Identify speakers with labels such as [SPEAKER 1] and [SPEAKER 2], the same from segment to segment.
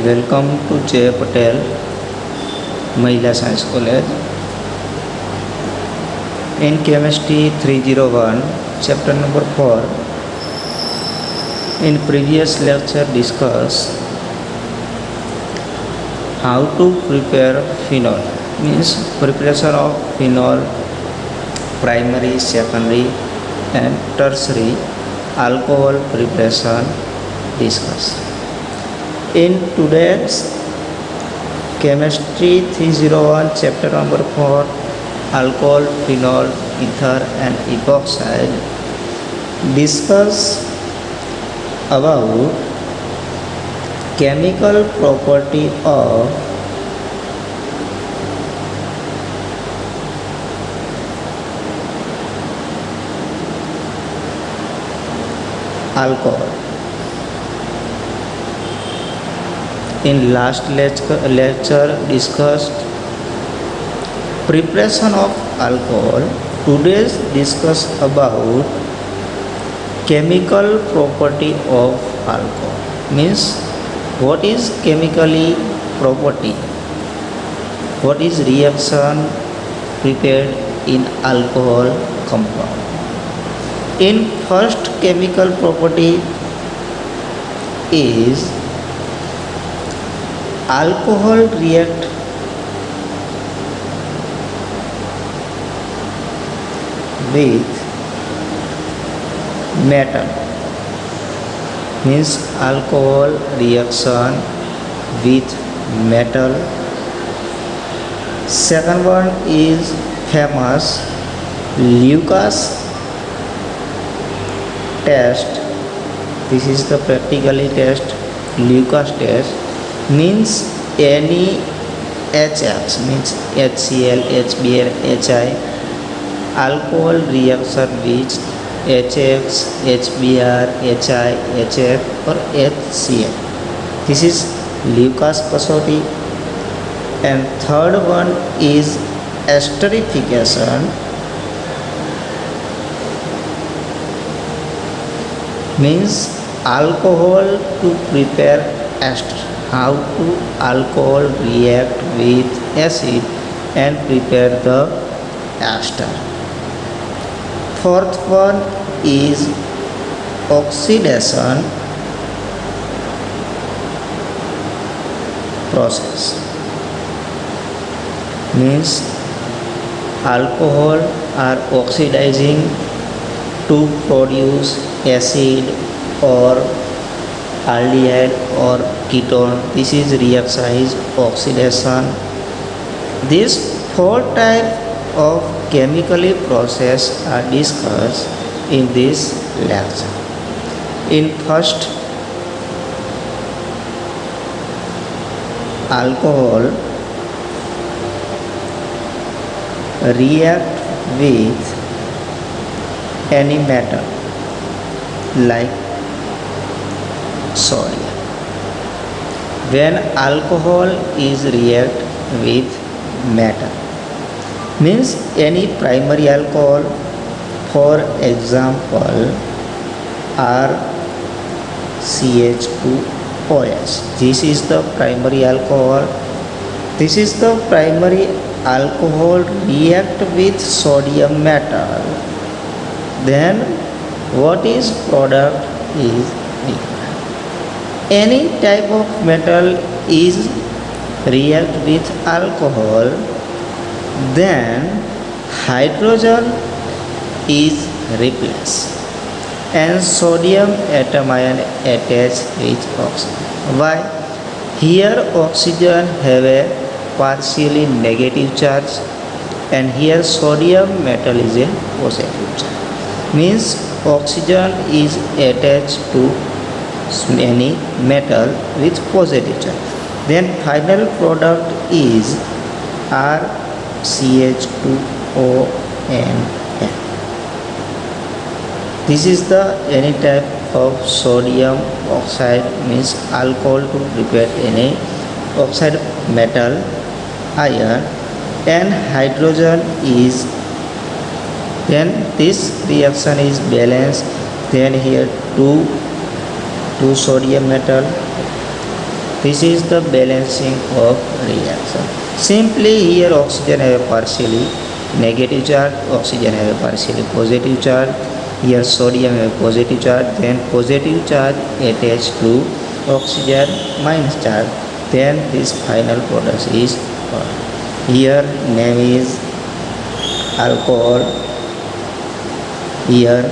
[SPEAKER 1] Welcome to Jay Patel Mahila Science College. In Chemistry 301, chapter number 4, in previous lecture discussed how to prepare phenol, means preparation of phenol, primary, secondary and tertiary alcohol preparation discussed. In today's Chemistry 301 chapter number 4, alcohol, phenol, ether and epoxide, discuss about chemical property of alcohol. In last lecture discussed preparation of alcohol. Today's discuss about chemical property of alcohol, means what is chemically property, what is reaction prepared in alcohol compound. In first chemical property is alcohol react with metal, means alcohol reaction with metal. Second one is famous Lucas test. This is the practically test. Lucas test means any HX, means HCl, HBr, HI alcohol reaction with HX, HBr, HI, HF or HCl. This is Lucas Kasauti. And third one is esterification, means alcohol to prepare ester. How to alcohol react with acid and prepare the ester. Fourth one is oxidation process, means alcohol are oxidizing to produce acid or aldehyde or ketone. This is reaction is oxidation. These four types of chemically process are discussed in this lecture. In first, alcohol react with any metal like sodium. When alcohol is react with metal, means any primary alcohol, for example RCH2OH, this is the primary alcohol. This is the primary alcohol react with sodium metal, then what is product is ether. Any type of metal is react with alcohol, then hydrogen is replaced and sodium atom ion attached with oxygen. Why? Here oxygen have a partially negative charge and here sodium metal is a positive charge, means oxygen is attached to any metal with positive charge. Then final product is RCH2ONN. This is the any type of sodium oxide, means alcohol to prepare any oxide metal ion, and hydrogen is, then this reaction is balanced. Then here two sodium metal This is the balancing of reaction. Simply here oxygen have a partially negative charge, oxygen have a partially positive charge. Here sodium have a positive charge, then positive charge attached to oxygen minus charge. Then this final product is formed. Here name is alcohol, here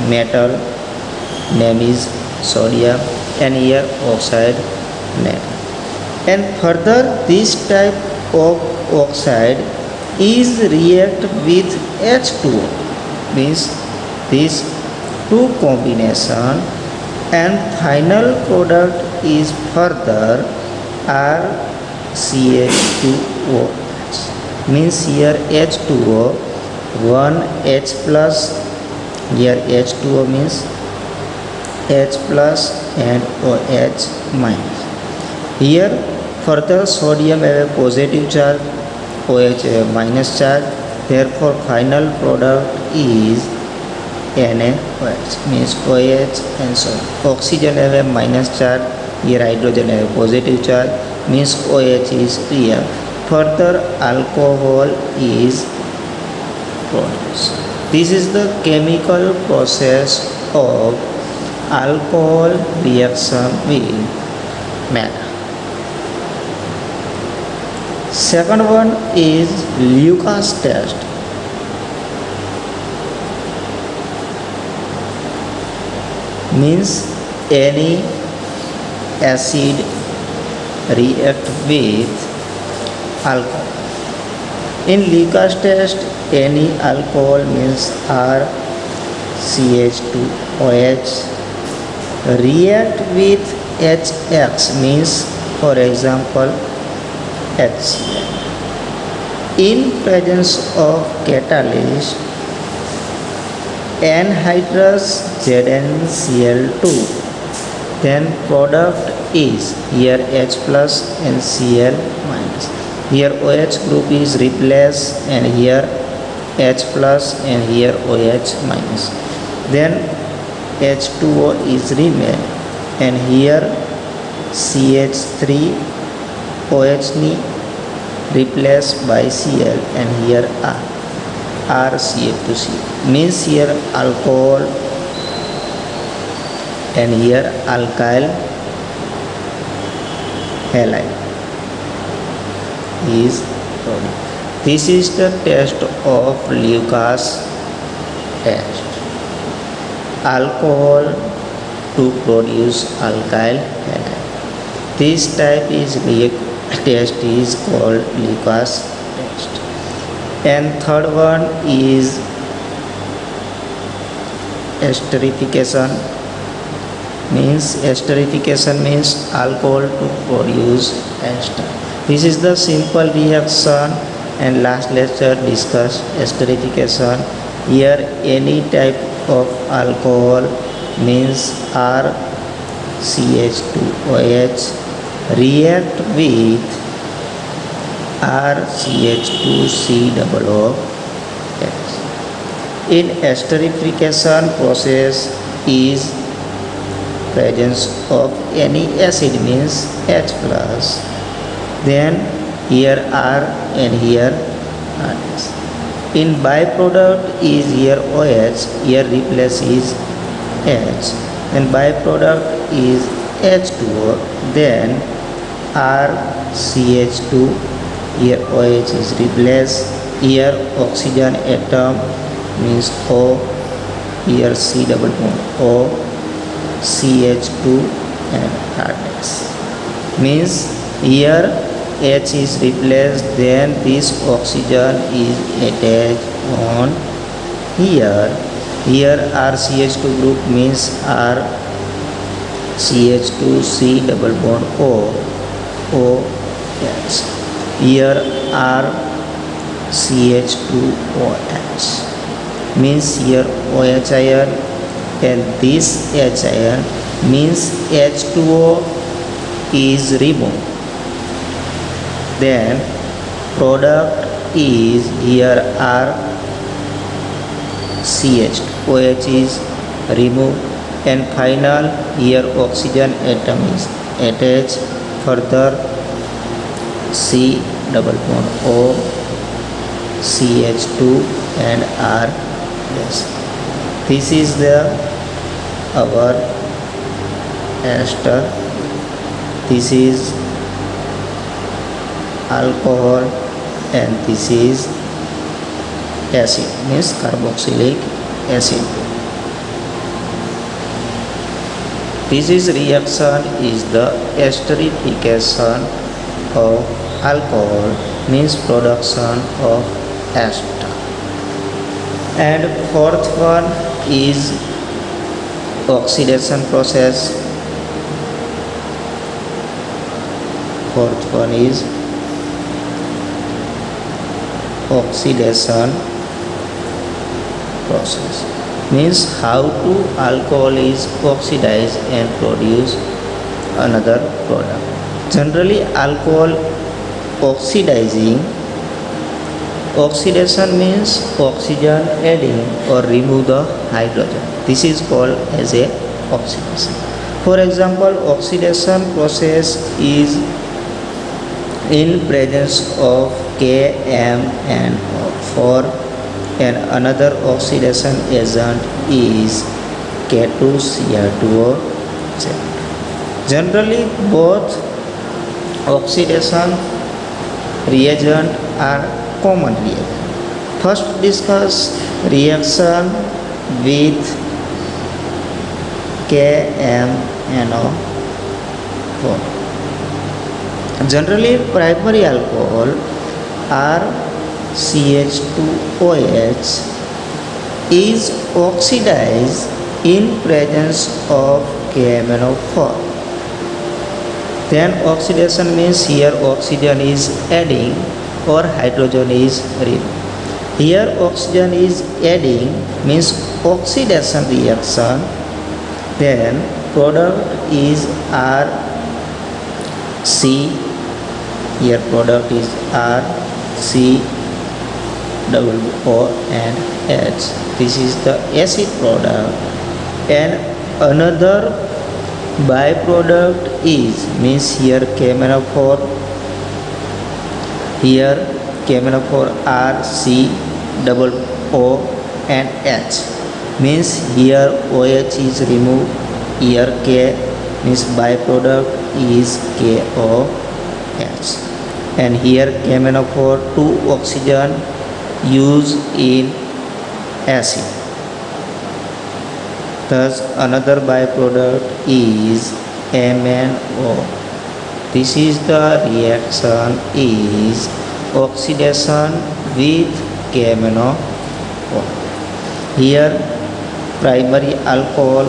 [SPEAKER 1] metal name is sodium, and here oxide name. And further this type of oxide is react with H2O, means these two combination, and final product is further RCH2OH, means here H2O 1H plus, here H2O means H plus and OH minus. Here further sodium have a positive charge, OH have a minus charge, therefore final product is NaOH, means OH and sodium. Oxygen have a minus charge, here hydrogen have a positive charge, means OH is real. Further alcohol is produced. This is the chemical process of alcohol reaction with matter. Second one is Lucas test. Means any acid react with alcohol. In Lucas test, any alcohol means RCH2OH react with HX, means for example HCl. In presence of catalyst anhydrous ZnCl2, then product is here H plus and Cl minus. Here OH group is replaced and here H plus and here OH minus. Then H2O is remain and here CH3 OH ni replaced by Cl and here RCH2C, means here alcohol and here alkyl halide is produced. This is the test of Lucas test. Alcohol to produce alkyl halide. This type is test is called Lucas test. And third one is esterification. Esterification means alcohol to produce ester. This is the simple reaction, and last lecture discussed esterification. Here any type of alcohol means RCH2OH react with RCH2COOH. In esterification process is presence of any acid means H plus, then here R and here R. In byproduct is here OH, here replace is H, and byproduct is H2O, then RCH2, here OH is replaced, here oxygen atom means O, here C double bond O, CH2 and R dash, means here H is replaced, then this oxygen is attached on here. Here RCH2 group means RCH2C double bond O, OH. Here RCH2OH, means here OH ion, and this H ion, means H2O is removed. Then product is here RCH, OH is removed, and final here oxygen atom is attached further C double bond O, CH2 and R dash. This is the our ester. This is alcohol and this is acid, means carboxylic acid. This is reaction is the esterification of alcohol, means production of ester. And fourth one is oxidation process. Fourth one is oxidation process, means how to alcohol is oxidized and produce another product. Generally alcohol oxidation means oxygen adding or remove the hydrogen. This is called as a oxidation. For example, oxidation process is in presence of KMnO4 and another oxidation agent is K2Cr2O7. Generally both oxidation reagent are common reagent. First discuss reaction with KMnO4. Generally primary alcohol are CH2OH is oxidized in presence of KMnO4. Then oxidation means here oxygen is adding or hydrogen is removed. Here oxygen is adding means oxidation reaction. Then product is RC. Here product is RC double O and H. This is the acid product. And another byproduct is means here KMnO4. Here KMnO4 RC double O and H, means here OH is removed. Here K means byproduct is KOH. And here KMnO4 2 oxygen used in acid. Thus another byproduct is MnO. This is the reaction is oxidation with KMnO4. Here primary alcohol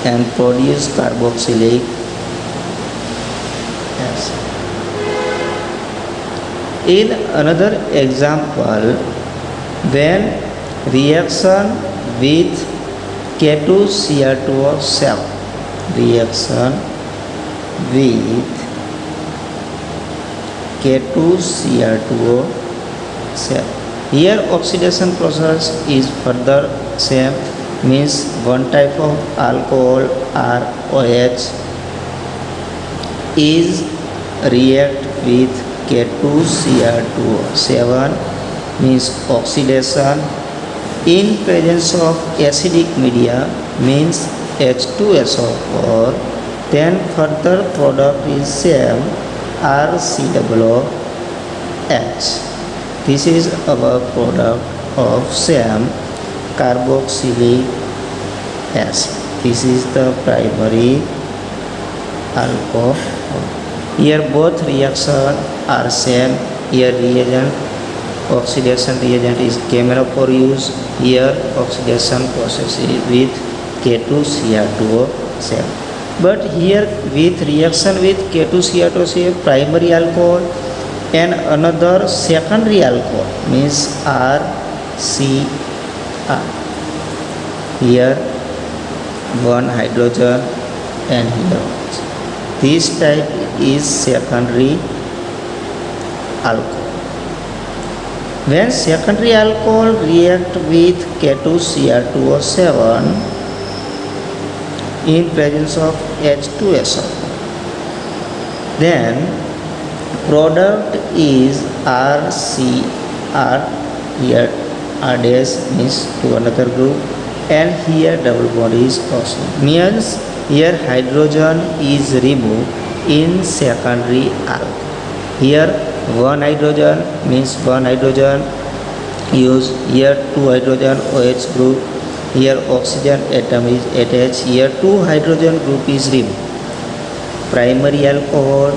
[SPEAKER 1] and produce carboxylic acid. In another example, when reaction with K2Cr2O7, reaction with K2Cr2O7. Here oxidation process is further same, means one type of alcohol ROH is react with K2Cr2O7, means oxidation in presence of acidic media, means H2SO4. Then further product is same RCOOH. This is our product of same carboxylic acid. This is the primary alcohol. Here both reactions are same. Here reagent oxidation reagent is KMnO4 used. Here oxidation process is with K2Cr2O7. But here with reaction with K2Cr2O7 primary alcohol and another secondary alcohol means RCR. Here one hydrogen and here oxygen. This type is secondary alcohol. When secondary alcohol react with K2Cr2O7 in presence of H2SO, Then product is RCR, here R dash means to another group, and here double bond is oxygen. Means here hydrogen is removed in secondary alcohol. Here one hydrogen means one hydrogen use, here two hydrogen OH group, here oxygen atom is attached, here two hydrogen group is removed. Primary alcohol,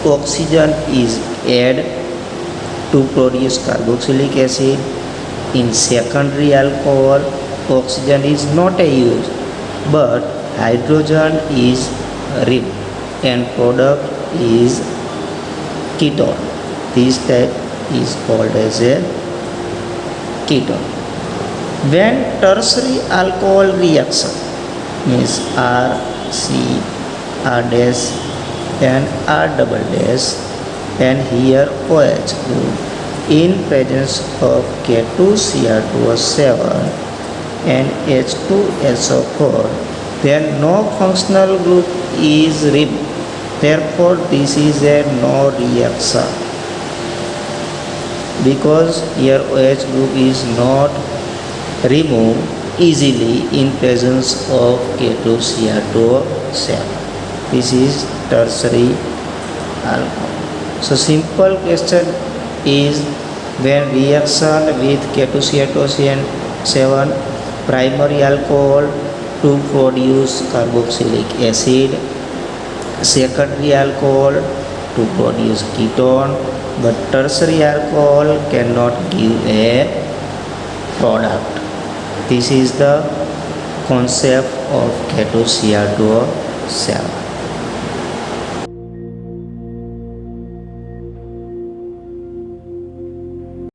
[SPEAKER 1] oxygen is added to produce carboxylic acid. In secondary alcohol, oxygen is not used but hydrogen is removed and product is ketone. This type is called as a ketone. When tertiary alcohol reaction means R, C, R dash and R double dash and here OH group in presence of K2Cr2O7 and H2SO4, then no functional group is removed. Therefore, this is a no reaction because here OH group is not removed easily in presence of K2Cr2O7. This is tertiary alcohol. So simple question is, when reaction with K2Cr2O7 primary alcohol to produce carboxylic acid, secondary alcohol to produce ketone, but tertiary alcohol cannot give a product. This is the concept of K2Cr2O7.